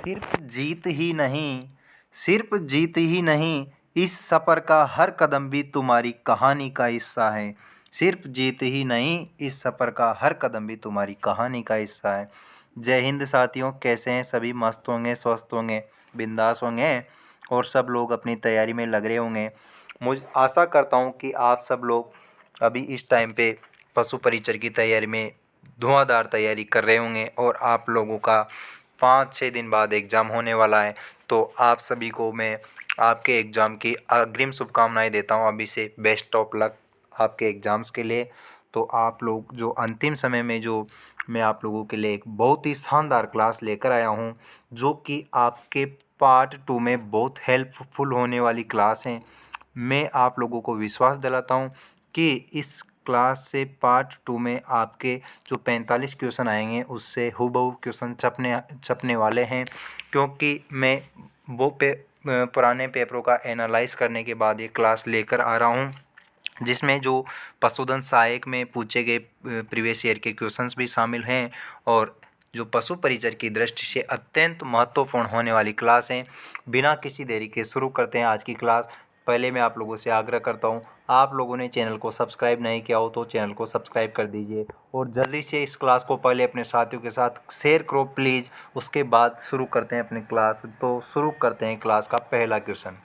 सिर्फ जीत ही नहीं, सिर्फ जीत ही नहीं, इस सफ़र का हर कदम भी तुम्हारी कहानी का हिस्सा है। सिर्फ जीत ही नहीं, इस सफ़र का हर कदम भी तुम्हारी कहानी का हिस्सा है। जय हिंद साथियों, कैसे हैं सभी? मस्त होंगे, स्वस्थ होंगे, बिंदास होंगे और सब लोग अपनी तैयारी में लग रहे होंगे। मुझ आशा करता हूँ कि आप सब लोग अभी इस टाइम पे पशु परिचर की तैयारी में धुआंधार तैयारी कर रहे होंगे और आप लोगों का 5-6 दिन बाद एग्ज़ाम होने वाला है। तो आप सभी को मैं आपके एग्ज़ाम की अग्रिम शुभकामनाएं देता हूं। अभी से बेस्ट ऑफ लक आपके एग्ज़ाम्स के लिए। तो आप लोग जो अंतिम समय में जो मैं आप लोगों के लिए एक बहुत ही शानदार क्लास लेकर आया हूं, जो कि आपके पार्ट 2 में बहुत हेल्पफुल होने वाली क्लास है। मैं आप लोगों को विश्वास दिलाता हूं कि इस क्लास से पार्ट 2 में आपके जो 45 क्वेश्चन आएंगे उससे हूबहू क्वेश्चन छपने वाले हैं, क्योंकि मैं वो पुराने पेपरों का एनालाइज करने के बाद ये क्लास लेकर आ रहा हूँ, जिसमें जो पशुधन सहायक में पूछे गए प्रीवियस ईयर के क्वेश्चंस भी शामिल हैं और जो पशु परिचर की दृष्टि से अत्यंत महत्वपूर्ण होने वाली क्लास है। बिना किसी देरी के शुरू करते हैं आज की क्लास। पहले मैं आप लोगों से आग्रह करता हूं, आप लोगों ने चैनल को सब्सक्राइब नहीं किया हो तो चैनल को सब्सक्राइब कर दीजिए और जल्दी से इस क्लास को पहले अपने साथियों के साथ शेयर करो प्लीज़। उसके बाद शुरू करते हैं अपनी क्लास। तो शुरू करते हैं क्लास का पहला क्वेश्चन।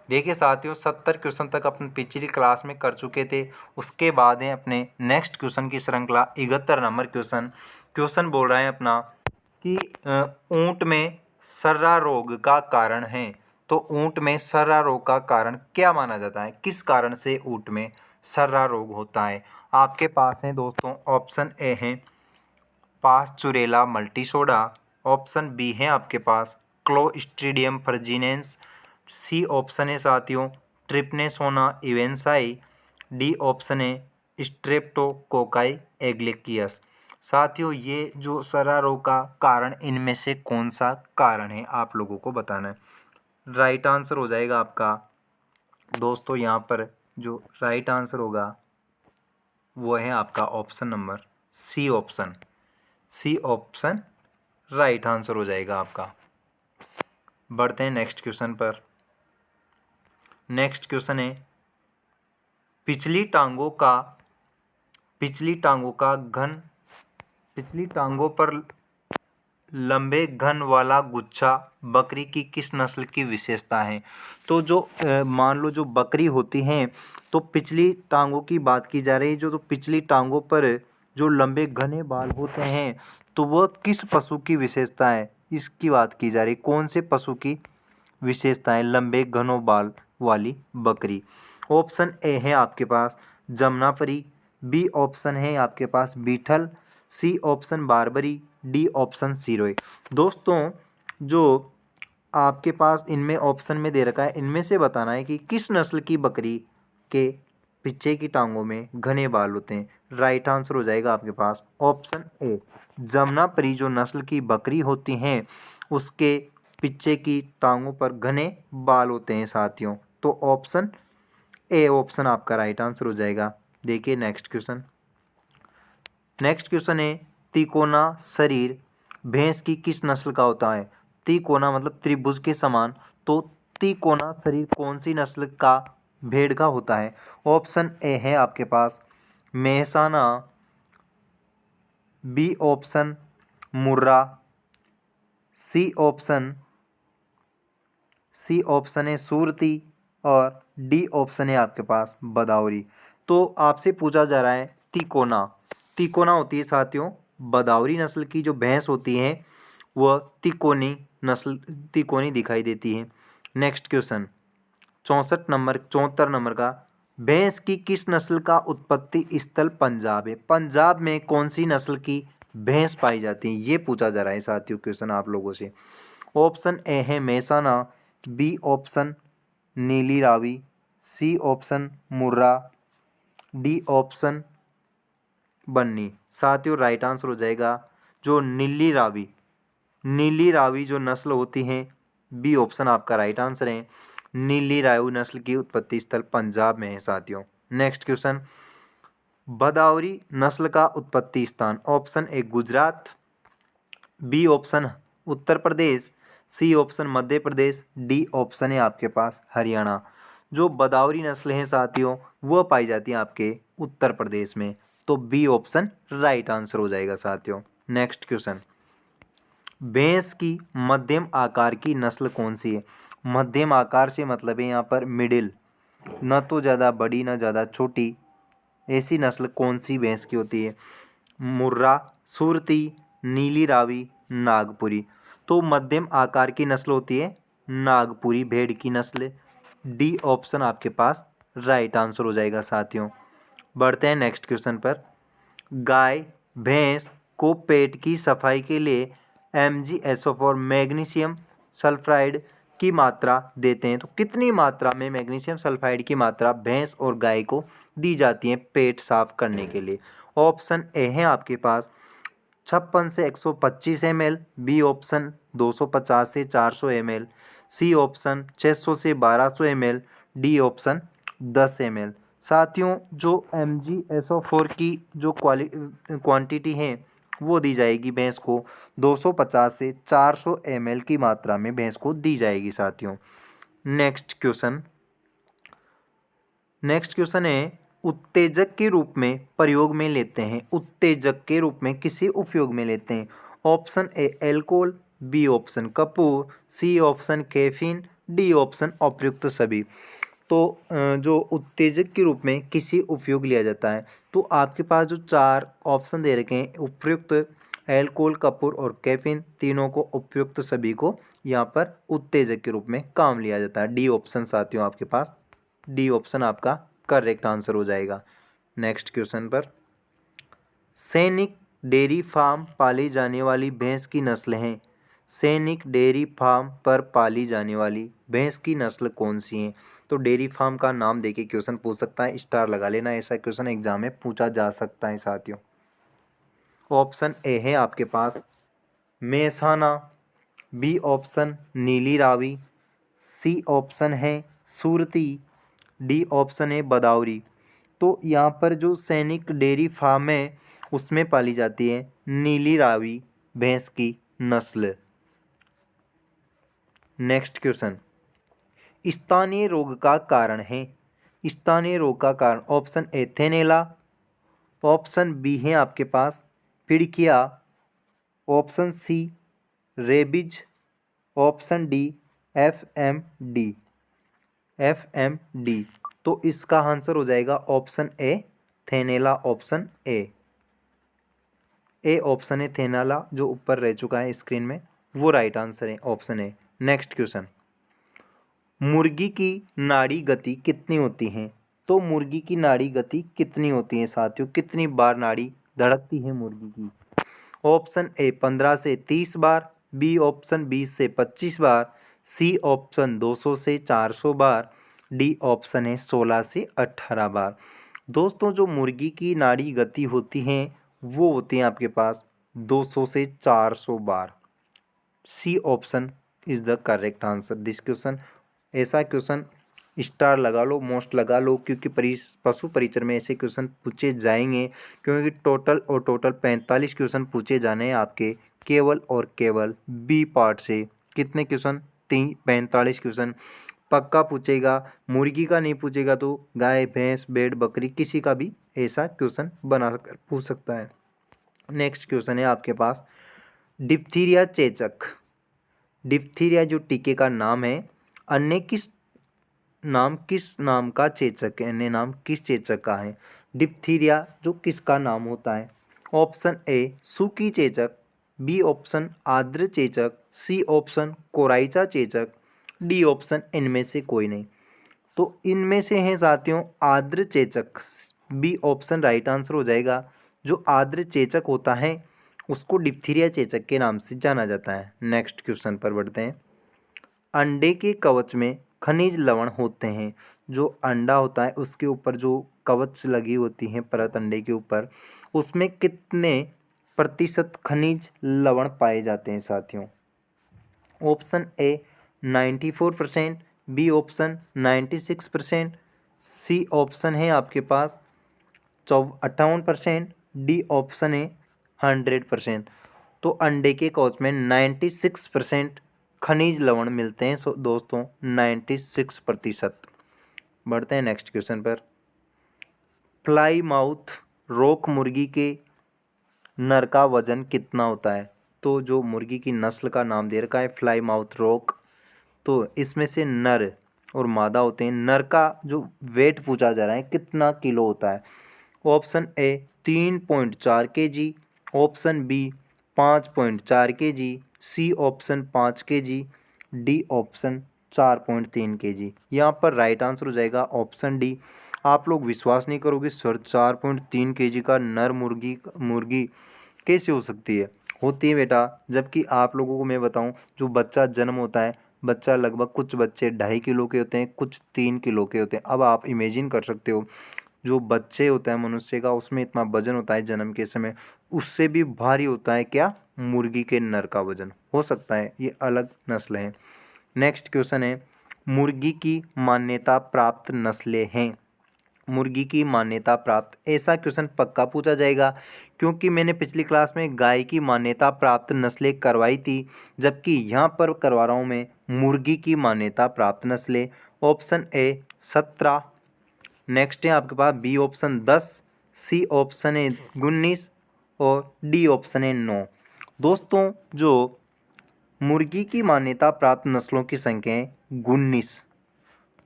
देखिए साथियों, 70 क्वेश्चन तक अपन पिछली क्लास में कर चुके थे। उसके बाद है अपने नेक्स्ट क्वेश्चन की श्रृंखला 71 नंबर क्वेश्चन। क्वेश्चन बोल रहा है अपना कि ऊंट में सर्रा रोग का कारण है। तो ऊंट में सर्रा रोग का कारण क्या माना जाता है? किस कारण से ऊंट में सर्रा रोग होता है? आपके पास है दोस्तों, ऑप्शन ए है पास्चुरेला मल्टीसोडा, ऑप्शन बी है आपके पास क्लोस्ट्रीडियम फर्जिनेंस, सी ऑप्शन है साथियों ट्रिपनेसोना इवेंसाई, डी ऑप्शन है स्ट्रेप्टोकोकाई एग्लेकियस। साथियों, ये जो सर्रा रोग का कारण इनमें से कौन सा कारण है आप लोगों को बताना है। राइट आंसर हो जाएगा आपका दोस्तों, यहाँ पर जो राइट आंसर होगा वो है आपका option number C option. C option right answer हो जाएगा आपका। बढ़ते हैं नेक्स्ट क्वेश्चन पर। नेक्स्ट क्वेश्चन है पिछली टांगों पर लंबे घन वाला गुच्छा बकरी की किस नस्ल की विशेषता है? तो जो मान लो जो बकरी होती हैं, तो पिछली टांगों की बात की जा रही है। जो पिछली टांगों पर जो लंबे घने बाल होते हैं, तो वह किस पशु की विशेषता है, इसकी बात की जा रही है। कौन से पशु की विशेषता है लंबे घनों बाल वाली बकरी? ऑप्शन ए है आपके पास जमुनापरी, बी ऑप्शन है आपके पास Beetal, C option Barbari, D option Sirohi. दोस्तों, जो आपके पास इनमें ऑप्शन में दे रखा है, इनमें से बताना है कि किस नस्ल की बकरी के पीछे की टांगों में घने बाल होते हैं। राइट आंसर हो जाएगा आपके पास ऑप्शन ए जमुनापरी। जो नस्ल की बकरी होती हैं उसके पीछे की टांगों पर घने बाल होते हैं साथियों। तो ऑप्शन ए ऑप्शन आपका राइट आंसर हो जाएगा। देखिए नेक्स्ट क्वेश्चन। नेक्स्ट क्वेश्चन है तिकोना शरीर भैंस की किस नस्ल का होता है? तिकोना मतलब त्रिभुज के समान। तो तिकोना शरीर कौन सी नस्ल का भेड़ का होता है? ऑप्शन ए है आपके पास मेहसाना, बी ऑप्शन मुर्रा, सी ऑप्शन है सूरती और डी ऑप्शन है आपके पास बदावरी। तो आपसे पूछा जा रहा है तिकोना। तिकोना होती है साथियों बदावरी नस्ल की जो भैंस होती है, वह तिकोनी दिखाई देती है। नेक्स्ट क्वेश्चन 74 नंबर का भैंस की किस नस्ल का उत्पत्ति स्थल पंजाब है? पंजाब में कौन सी नस्ल की भैंस पाई जाती है, ये पूछा जा रहा है साथियों क्वेश्चन आप लोगों से। ऑप्शन ए है मेहसाना, बी ऑप्शन नीली रावी, सी ऑप्शन मुर्रा, डी ऑप्शन बन्नी। साथियों राइट आंसर हो जाएगा जो नीली रावी जो नस्ल होती है, बी ऑप्शन आपका राइट आंसर है। नीली रावी नस्ल की उत्पत्ति स्थल पंजाब में है साथियों। नेक्स्ट क्वेश्चन बदावरी नस्ल का उत्पत्ति स्थान। Option A Gujarat, B option Uttar Pradesh, C option Madhya Pradesh, D option है आपके पास हरियाणा। जो बदाऊरी नस्लें हैं साथियों वह पाई जाती हैं आपके उत्तर प्रदेश में, तो बी ऑप्शन राइट आंसर हो जाएगा साथियों। नेक्स्ट क्वेश्चन, भैंस की मध्यम आकार की नस्ल कौन सी है? मध्यम आकार से मतलब है यहाँ पर मिडिल, न तो ज़्यादा बड़ी न ज़्यादा छोटी, ऐसी नस्ल कौन सी भैंस की होती है? मुर्रा, सुरती, नीली रावी, नागपुरी। तो मध्यम आकार की नस्ल होती है नागपुरी भेड़ की नस्ल। डी ऑप्शन आपके पास राइट आंसर हो जाएगा साथियों। बढ़ते हैं नेक्स्ट क्वेश्चन पर। गाय भैंस को पेट की सफाई के लिए MgSO4 मैग्नीशियम सल्फाइड की मात्रा देते हैं, तो कितनी मात्रा में मैग्नीशियम सल्फाइड की मात्रा भैंस और गाय को दी जाती है पेट साफ करने के लिए? ऑप्शन ए है आपके पास 56 से 125 ml, बी ऑप्शन 250 से 400 ml, सी ऑप्शन 600 से 1200 ml, डी ऑप्शन 10 ml। साथियों जो MgSO4 की जो क्वांटिटी है वो दी जाएगी भैंस को 250 से 400 ml की मात्रा में भैंस को दी जाएगी साथियों। नेक्स्ट क्वेश्चन है, उत्तेजक के रूप में प्रयोग में लेते हैं, उत्तेजक के रूप में किसी उपयोग में लेते हैं? Option A alcohol, B option कपूर, C option caffeine, D option अप्रयुक्त सभी। तो जो उत्तेजक के रूप में किसी उपयोग लिया जाता है, तो आपके पास जो चार ऑप्शन दे रखे हैं उपयुक्त, एल्कोहल, कपूर और कैफीन, तीनों को उपयुक्त सभी को यहाँ पर उत्तेजक के रूप में काम लिया जाता है। डी ऑप्शन साथियों आपके पास, डी ऑप्शन आपका करेक्ट आंसर हो जाएगा। नेक्स्ट क्वेश्चन पर, सैनिक डेयरी फार्म पाली जाने वाली भैंस की नस्ल हैं, सैनिक डेयरी फार्म पर पाली जाने वाली भैंस की नस्ल कौन सी है? तो डेयरी फार्म का नाम देके क्वेश्चन पूछ सकता है, स्टार लगा लेना, ऐसा क्वेश्चन एग्जाम में पूछा जा सकता है साथियों। ऑप्शन ए है आपके पास मेहसाना, बी ऑप्शन नीली रावी, सी ऑप्शन है सूरती, डी ऑप्शन है बदाऊरी। तो यहाँ पर जो सैनिक डेयरी फार्म है उसमें पाली जाती है नीली रावी भैंस की नस्ल। नेक्स्ट क्वेश्चन, स्थानीय रोग का कारण है, स्थानीय रोग का कारण ऑप्शन ए थेनेला, ऑप्शन बी है आपके पास पिड़किया, option C rabies, option D FMD. तो इसका आंसर हो जाएगा ऑप्शन ए थेनेला, ऑप्शन ए ऑप्शन है थेनेला जो ऊपर रह चुका है स्क्रीन में, वो राइट आंसर है ऑप्शन ए। नेक्स्ट क्वेश्चन, मुर्गी की नाड़ी गति कितनी होती है? तो मुर्गी की नाड़ी गति कितनी होती है साथियों, कितनी बार नाड़ी धड़कती है मुर्गी की? ऑप्शन ए 15 से 30 बार, बी ऑप्शन 20 से 25 बार, सी ऑप्शन 200 से 400 बार, डी ऑप्शन है 16 से 18 बार। दोस्तों जो मुर्गी की नाड़ी गति होती हैं वो होती हैं आपके पास 200 से 400 बार। C option is the correct answer this question. ऐसा क्वेश्चन स्टार लगा लो, मोस्ट लगा लो, क्योंकि पशु परिचर में ऐसे क्वेश्चन पूछे जाएंगे, क्योंकि टोटल 45 क्वेश्चन पूछे जाने हैं आपके केवल और केवल बी पार्ट से। कितने क्वेश्चन? 45 क्वेश्चन पक्का पूछेगा। मुर्गी का नहीं पूछेगा तो गाय भैंस भेड़ बकरी किसी का भी ऐसा क्वेश्चन बना कर पूछ सकता है। नेक्स्ट क्वेश्चन है आपके पास, डिप्थीरिया चेचक, डिप्थीरिया जो टीके का नाम है, अन्य किस नाम का चेचक है, अन्य नाम किस चेचक का है? डिप्थीरिया जो किसका नाम होता है? ऑप्शन ए सूखी चेचक, बी ऑप्शन आर्द्र चेचक, सी ऑप्शन कोराइचा चेचक, डी ऑप्शन इनमें से कोई नहीं। तो इनमें से हैं साथियों आर्द्र चेचक, बी ऑप्शन राइट आंसर हो जाएगा। जो आर्द्र चेचक होता है उसको डिप्थीरिया चेचक के नाम से जाना जाता है। नेक्स्ट क्वेश्चन पर बढ़ते हैं, अंडे के कवच में खनिज लवण होते हैं, जो अंडा होता है उसके ऊपर जो कवच लगी होती है परत अंडे के ऊपर, उसमें कितने प्रतिशत खनिज लवण पाए जाते हैं साथियों? Option A 94%, B option 96%, C option है आपके पास 58%, डी ऑप्शन है 100%। तो अंडे के कवच में 96% खनिज लवण मिलते हैं दोस्तों, 96%। बढ़ते हैं नेक्स्ट क्वेश्चन पर। फ्लाई माउथ रॉक मुर्गी के नर का वजन कितना होता है? तो जो मुर्गी की नस्ल का नाम दे रखा है फ्लाई माउथ रॉक, तो इसमें से नर और मादा होते हैं। नर का जो वेट पूछा जा रहा है कितना किलो होता है? Option A 3.4 kg, option B 5.4 kg, C option 5 kg, D option 4.3 kg। यहाँ पर राइट आंसर हो जाएगा ऑप्शन डी। आप लोग विश्वास नहीं करोगे सर, 4.3 kg का नर मुर्गी कैसे हो सकती है? होती है बेटा, जबकि आप लोगों को मैं बताऊं, जो बच्चा जन्म होता है, बच्चा लगभग, कुछ बच्चे 2.5 किलो के होते हैं, कुछ 3 किलो के होते हैं। अब आप इमेजिन कर सकते हो, जो बच्चे होता है मनुष्य का, उसमें इतना वजन होता है जन्म के समय, उससे भी भारी होता है क्या? मुर्गी के नर का वजन हो सकता है। ये अलग नस्ल है। नेक्स्ट क्वेश्चन है, मुर्गी की मान्यता प्राप्त नस्लें हैं। मुर्गी की मान्यता प्राप्त, ऐसा क्वेश्चन पक्का पूछा जाएगा, क्योंकि मैंने पिछली क्लास में गाय की मान्यता प्राप्त नस्लें करवाई थी, जबकि यहाँ पर करवा रहा हूँ मैं मुर्गी की मान्यता प्राप्त नस्लें। ऑप्शन ए 17, नेक्स्ट है आपके पास बी ऑप्शन 10, सी ऑप्शन है 19 और डी ऑप्शन है 9। दोस्तों, जो मुर्गी की मान्यता प्राप्त नस्लों की संख्या है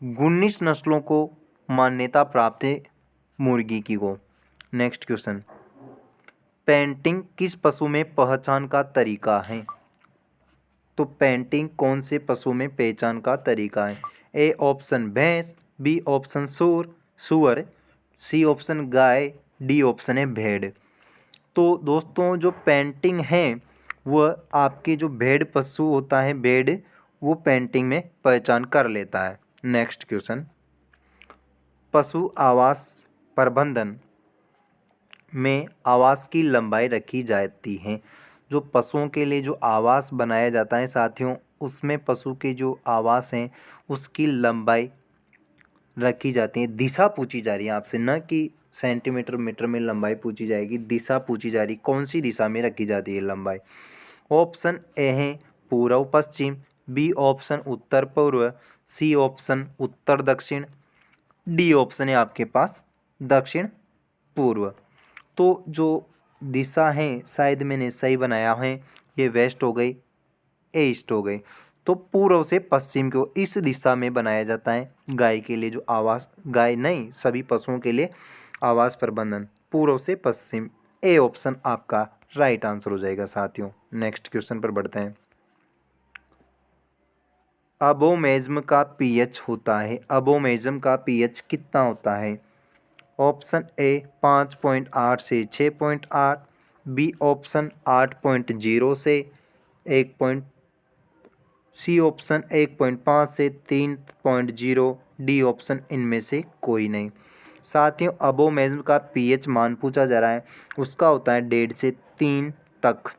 19 नस्लों को मान्यता प्राप्त है मुर्गी की को। नेक्स्ट क्वेश्चन, पेंटिंग किस पशु में पहचान का तरीका है? तो पेंटिंग कौन से पशु में पहचान का तरीका है? ए ऑप्शन भैंस, बी ऑप्शन सुअर, सी ऑप्शन गाय, डी ऑप्शन है भेड़। तो दोस्तों, जो पेंटिंग है वह आपके जो भेड़ पशु होता है, भेड़, वो पेंटिंग में पहचान कर लेता है। नेक्स्ट क्वेश्चन, पशु आवास प्रबंधन में आवास की लंबाई रखी जाती है। जो पशुओं के लिए जो आवास बनाया जाता है साथियों, उसमें पशु के जो आवास हैं उसकी लंबाई रखी जाती है। दिशा पूछी जा रही है आपसे, न कि सेंटीमीटर मीटर में लंबाई पूछी जाएगी, दिशा पूछी जा रही, कौन सी दिशा में रखी जाती है लंबाई। ऑप्शन ए है पूर्व पश्चिम, बी ऑप्शन उत्तर पूर्व, सी ऑप्शन उत्तर दक्षिण, डी ऑप्शन है आपके पास दक्षिण पूर्व। तो जो दिशा है शायद मैंने सही बनाया है, ये वेस्ट हो गई, ईस्ट हो गई। तो पूर्व से पश्चिम को इस दिशा में बनाया जाता है गाय के लिए जो आवास, गाय नहीं सभी पशुओं के लिए आवास प्रबंधन पूर्व से पश्चिम। ए ऑप्शन आपका राइट आंसर हो जाएगा साथियों। नेक्स्ट क्वेश्चन पर बढ़ते हैं। अबोमेज्म का पीएच होता है, अबोमेज्म का पीएच कितना होता है? ऑप्शन ए 5.8 से 6.8, बी ऑप्शन 8.0 से 1. सी ऑप्शन 1.5 से 3.0, डी ऑप्शन इनमें से कोई नहीं। साथियों, अबोमेज्म का पीएच मान पूछा जा रहा है, उसका होता है 1.5 से 3 तक।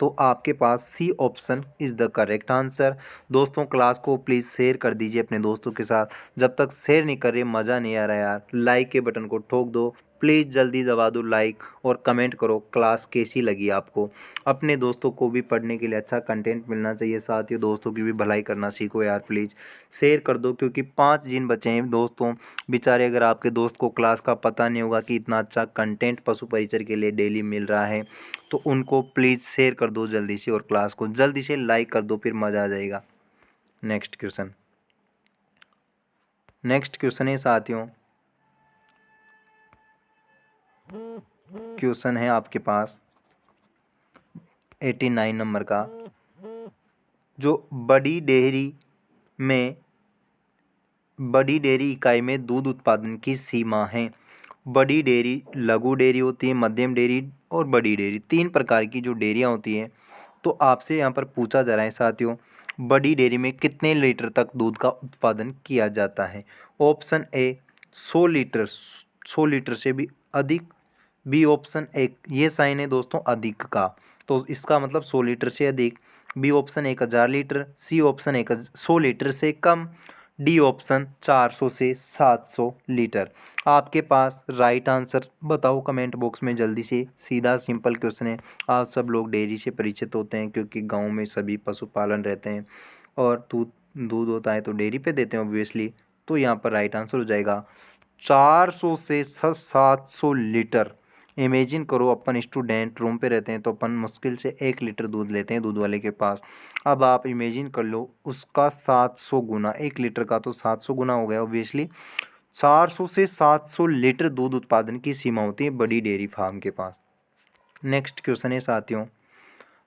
तो आपके पास C option is the correct answer. दोस्तों, क्लास को प्लीज़ शेयर कर दीजिए अपने दोस्तों के साथ। जब तक शेयर नहीं कर रहे मज़ा नहीं आ रहा यार। लाइक के बटन को ठोक दो प्लीज़, जल्दी दबा दो लाइक, और कमेंट करो क्लास कैसी लगी आपको। अपने दोस्तों को भी पढ़ने के लिए अच्छा कंटेंट मिलना चाहिए, साथ ही दोस्तों की भी भलाई करना सीखो यार। प्लीज़ शेयर कर दो, क्योंकि 5 जिन बचे हैं दोस्तों बेचारे, अगर आपके दोस्त को क्लास का पता नहीं होगा कि इतना अच्छा कंटेंट पशु परिचर के लिए डेली मिल रहा है, तो उनको प्लीज़ शेयर कर दो जल्दी से, और क्लास को जल्दी से लाइक कर दो, फिर मज़ा आ जाएगा। नेक्स्ट क्वेश्चन है साथियों, क्वेश्चन है आपके पास 89 नंबर का। जो बड़ी डेयरी इकाई में दूध उत्पादन की सीमा है। बड़ी डेयरी, लघु डेयरी होती है, मध्यम डेयरी और बड़ी डेयरी, 3 प्रकार की जो डेयरियाँ होती हैं। तो आपसे यहाँ पर पूछा जा रहा है साथियों, बड़ी डेयरी में कितने लीटर तक दूध का उत्पादन किया जाता है? ऑप्शन ए 100 लीटर, 100 लीटर से भी अधिक, बी ऑप्शन एक, ये साइन है दोस्तों अधिक का, तो इसका मतलब 100 लीटर से अधिक, B option 1000 litre, C option 100 litre से कम, डी ऑप्शन 400 से 700 लीटर। आपके पास राइट आंसर बताओ कमेंट बॉक्स में जल्दी से। सीधा सिंपल क्वेश्चन है। आप सब लोग डेयरी से परिचित होते हैं क्योंकि गांव में सभी पशुपालन रहते हैं और दूध दूध होता है तो डेयरी पे देते हैं ऑब्वियसली। तो यहाँ पर राइट आंसर हो जाएगा 400 से 700 लीटर। इमेजिन करो अपन स्टूडेंट रूम पे रहते हैं तो अपन मुश्किल से 1 लीटर दूध लेते हैं दूध वाले के पास। अब आप इमेजिन कर लो उसका 700 गुना, 1 लीटर का तो 700 गुना हो गया ऑब्वियसली। 400 से 700 लीटर दूध उत्पादन की सीमा होती है बड़ी डेयरी फार्म के पास। नेक्स्ट क्वेश्चन है साथियों,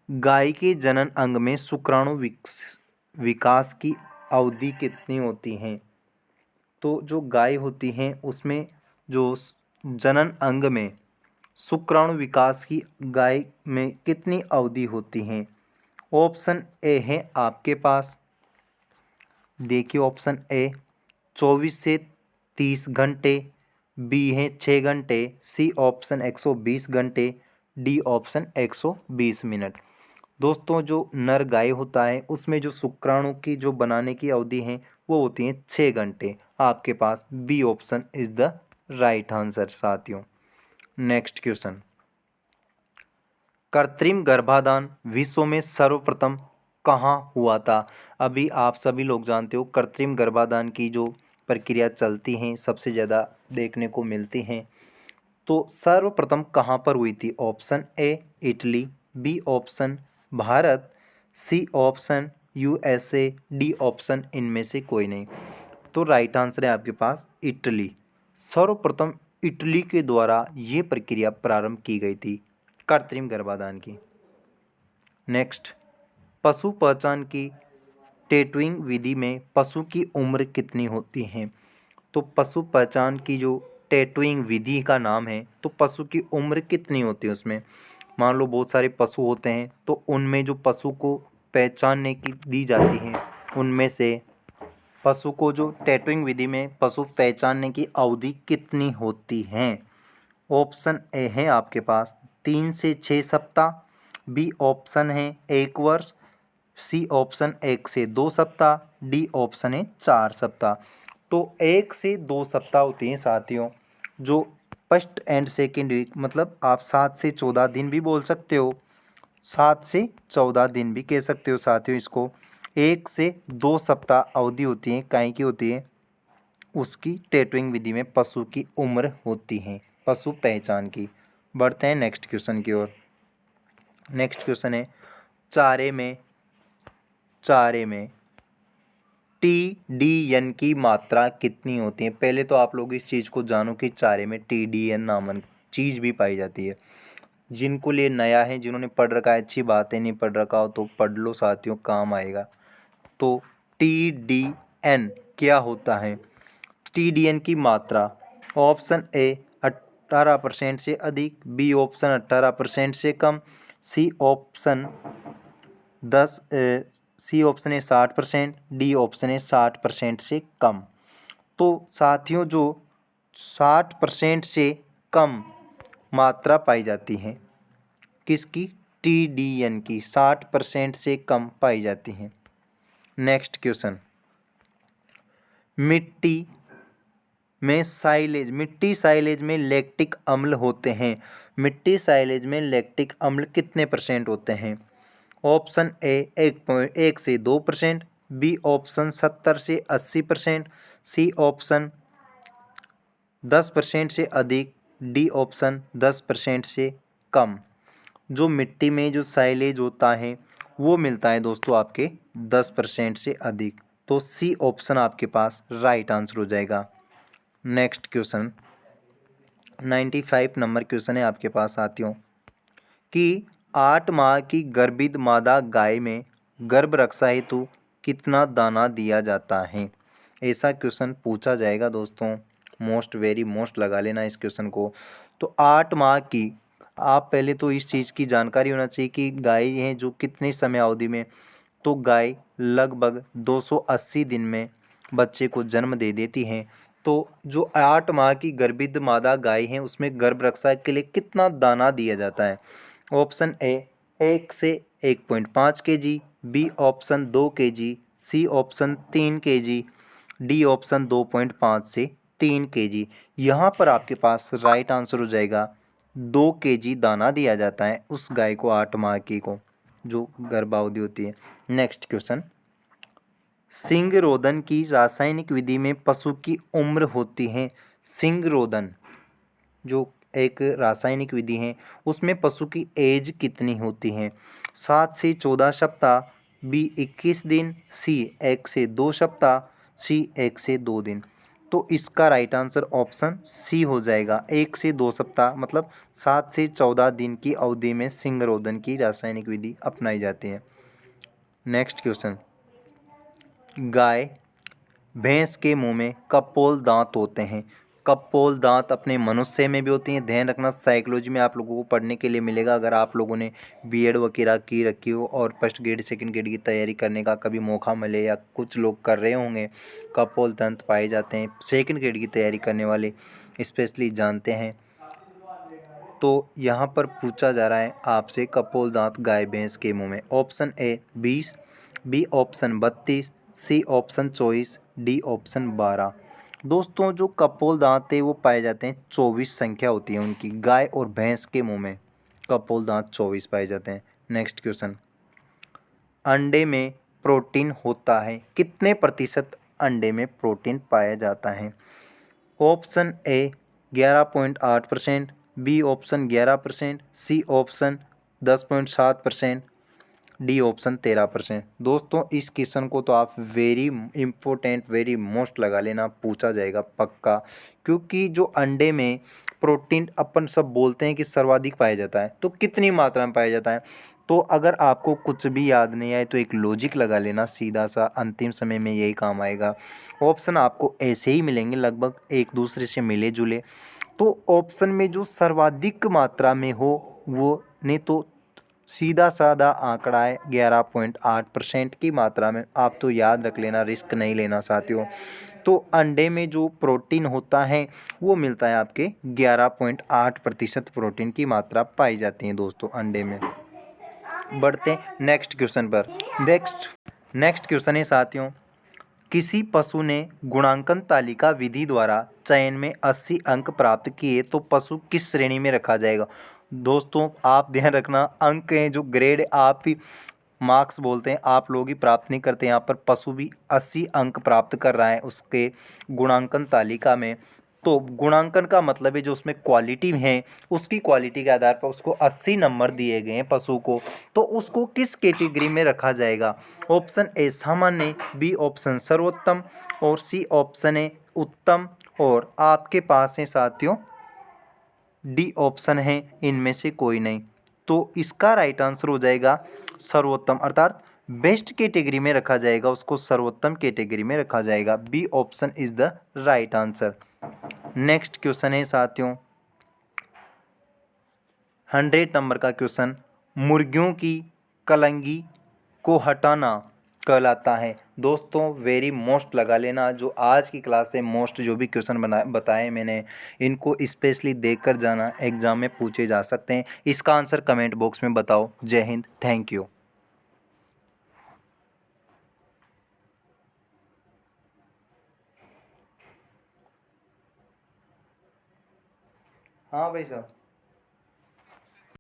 गाय के जनन अंग में शुक्राणु विकास की अवधि कितनी होती है? तो जो गाय होती हैं उसमें जो जनन अंग में शुक्राणु विकास की गाय में कितनी अवधि होती हैं? ऑप्शन ए है आपके पास, देखिए ऑप्शन ए 24 से 30 घंटे, बी है 6 घंटे, सी ऑप्शन 120 घंटे, डी ऑप्शन 120 मिनट। दोस्तों जो नर गाय होता है उसमें जो शुक्राणु की जो बनाने की अवधि है वो होती है 6 घंटे। आपके पास B option is the right answer साथियों। नेक्स्ट क्वेश्चन, कृत्रिम गर्भाधान विश्व में सर्वप्रथम कहाँ हुआ था? अभी आप सभी लोग जानते हो कृत्रिम गर्भाधान की जो प्रक्रिया चलती हैं सबसे ज़्यादा देखने को मिलती हैं, तो सर्वप्रथम कहाँ पर हुई थी? Option A Italy, B option Bharat, C option USA, D option इनमें से कोई नहीं। तो राइट आंसर है आपके पास इटली। सर्वप्रथम इटली के द्वारा ये प्रक्रिया प्रारंभ की गई थी कृत्रिम गर्भाधान की। नेक्स्ट, पशु पहचान की टैटूइंग विधि में पशु की उम्र कितनी होती है? तो पशु पहचान की जो टैटूइंग विधि का नाम है, तो पशु की उम्र कितनी होती है उसमें? मान लो बहुत सारे पशु होते हैं तो उनमें जो पशु को पहचानने की दी जाती है उनमें से पशु को जो टैटूइंग विधि में पशु पहचानने की अवधि कितनी होती है? ऑप्शन ए है आपके पास 3 से 6 सप्ताह, बी ऑप्शन है 1 वर्ष, सी ऑप्शन 1 से 2 सप्ताह, डी ऑप्शन है 4 सप्ताह। तो 1 से 2 सप्ताह होते हैं साथियों जो फर्स्ट एंड सेकेंड वीक, मतलब आप 7 से 14 दिन भी बोल सकते हो, 7 से 14 दिन भी कह सकते हो साथियों इसको। 1 से 2 सप्ताह अवधि होती है, काहे की होती है? उसकी टैटूइंग विधि में पशु की उम्र होती है पशु पहचान की। बढ़ते हैं नेक्स्ट क्वेश्चन की ओर। नेक्स्ट क्वेश्चन है, चारे में TDN की मात्रा कितनी होती है? पहले तो आप लोग इस चीज़ को जानो कि चारे में TDN नामक चीज़ भी पाई जाती है। जिनको लिए नया है, जिन्होंने पढ़ रखा है अच्छी बात है, नहीं पढ़ रखा हो तो पढ़ लो साथियों, काम आएगा। तो TDN क्या होता है? TDN की मात्रा, ऑप्शन ए 18% से अधिक, बी ऑप्शन 18% से कम, सी ऑप्शन 60%, डी ऑप्शन है 60% से कम। तो साथियों जो 60% से कम मात्रा पाई जाती है किसकी? TDN की 60% से कम पाई जाती है। नेक्स्ट क्वेश्चन, मिट्टी साइलेज में लैक्टिक अम्ल होते हैं। मिट्टी साइलेज में लैक्टिक अम्ल कितने % होते हैं? ऑप्शन ए 1 से 2%, बी ऑप्शन 70 से 80%, सी ऑप्शन 10% से अधिक, डी ऑप्शन 10% से कम। जो मिट्टी में जो साइलेज होता है वो मिलता है दोस्तों आपके 10% से अधिक। तो सी ऑप्शन आपके पास राइट आंसर हो जाएगा। नेक्स्ट क्वेश्चन 95 नंबर क्वेश्चन है आपके पास साथियों कि 8 माह की गर्भित मादा गाय में गर्भ रक्षा हेतु कितना दाना दिया जाता है? ऐसा क्वेश्चन पूछा जाएगा दोस्तों, मोस्ट वेरी मोस्ट लगा लेना इस क्वेश्चन को। तो 8 माह की, आप पहले तो इस चीज़ की जानकारी होना चाहिए कि गाय हैं जो कितनी समय अवधि में, तो गाय लगभग 280 दिन में बच्चे को जन्म दे देती हैं। तो जो 8 माह की गर्भित मादा गाय है उसमें गर्भ रक्षा के लिए कितना दाना दिया जाता है? ऑप्शन ए 1 से 1.5 kg, B option 2 kg, C option 3 kg, D option 2.5 से 3 केजी। यहाँ पर आपके पास राइट आंसर हो जाएगा 2 केजी दाना दिया जाता है उस गाय को 8 माह की को जो गर्भावधि होती है। नेक्स्ट क्वेश्चन, सिंग रोदन की रासायनिक विधि में पशु की उम्र होती है। सिंग रोदन जो एक रासायनिक विधि है उसमें पशु की एज कितनी होती है? 7 से 14 सप्ताह, बी 21 दिन, सी 1 से 2 सप्ताह, सी 1 से 2 दिन। तो इसका राइट आंसर ऑप्शन सी हो जाएगा, 1 से 2 सप्ताह मतलब 7 से 14 दिन की अवधि में सिंगरोधन की रासायनिक विधि अपनाई जाती है। नेक्स्ट क्वेश्चन, गाय भैंस के मुंह में कपोल दांत होते हैं। कपोल दांत अपने मनुष्य में भी होती हैं। ध्यान रखना, साइकोलॉजी में आप लोगों को पढ़ने के लिए मिलेगा अगर आप लोगों ने बीएड वगैरह की रखी हो और फर्स्ट ग्रेड सेकंड ग्रेड की तैयारी करने का कभी मौका मिले या कुछ लोग कर रहे होंगे। कपोल दांत पाए जाते हैं, सेकंड ग्रेड की तैयारी करने वाले स्पेशली जानते हैं। तो यहाँ पर पूछा जा रहा है आपसे कपोल दांत गाय भैंस के मुँह में। Option A 20, B option 32, C option 24, D option 12। दोस्तों जो कपोल दांत है वो पाए जाते हैं 24 संख्या होती है उनकी, गाय और भैंस के मुंह में कपोल दांत 24 पाए जाते हैं। नेक्स्ट क्वेश्चन, अंडे में प्रोटीन होता है, कितने प्रतिशत अंडे में प्रोटीन पाया जाता है? Option A 11.8%, B option 11%, C option 10.7%, D option 13%। दोस्तों इस क्वेश्चन को तो आप वेरी इम्पोर्टेंट वेरी मोस्ट लगा लेना, पूछा जाएगा पक्का, क्योंकि जो अंडे में प्रोटीन अपन सब बोलते हैं कि सर्वाधिक पाया जाता है, तो कितनी मात्रा में पाया जाता है? तो अगर आपको कुछ भी याद नहीं आए तो एक लॉजिक लगा लेना सीधा सा, अंतिम समय में यही काम आएगा। ऑप्शन आपको ऐसे ही मिलेंगे लगभग एक दूसरे से मिले जुले। तो ऑप्शन में जो सर्वाधिक मात्रा में हो वो नहीं, तो सीधा साधा आंकड़ा है 11.8% की मात्रा में। आप तो याद रख लेना, रिस्क नहीं लेना साथियों। तो अंडे में जो प्रोटीन होता है वो मिलता है आपके 11.8% प्रोटीन की मात्रा पाई जाती है दोस्तों अंडे में। बढ़ते हैं नेक्स्ट क्वेश्चन पर। नेक्स्ट क्वेश्चन है साथियों, किसी पशु ने गुणांकन तालिका विधि द्वारा चयन में 80 अंक प्राप्त किए तो पशु किस श्रेणी में रखा जाएगा? दोस्तों आप ध्यान रखना, अंक हैं जो ग्रेड आप ही मार्क्स बोलते हैं आप लोग ही प्राप्त नहीं करते। यहाँ पर पशु भी 80 अंक प्राप्त कर रहा है उसके गुणांकन तालिका में। तो गुणांकन का मतलब है जो उसमें क्वालिटी है उसकी क्वालिटी के आधार पर उसको 80 नंबर दिए गए हैं पशु को, तो उसको किस कैटेगरी में रखा जाएगा? ऑप्शन ए सामान्य, बी ऑप्शन सर्वोत्तम और सी ऑप्शन है उत्तम, और आपके पास है साथियों डी ऑप्शन है इनमें से कोई नहीं। तो इसका राइट आंसर हो जाएगा सर्वोत्तम, अर्थात बेस्ट कैटेगरी में रखा जाएगा उसको, सर्वोत्तम कैटेगरी में रखा जाएगा। B option is the right answer. Next question है साथियों 100 नंबर का क्वेश्चन, मुर्गियों की कलंगी को हटाना कहलाता है। दोस्तों वेरी मोस्ट लगा लेना, जो आज की क्लास से मोस्ट जो भी क्वेश्चन बताए मैंने इनको स्पेशली देखकर जाना, एग्जाम में पूछे जा सकते हैं। इसका आंसर कमेंट बॉक्स में बताओ। जय हिंद, थैंक यू। हाँ भाई साहब।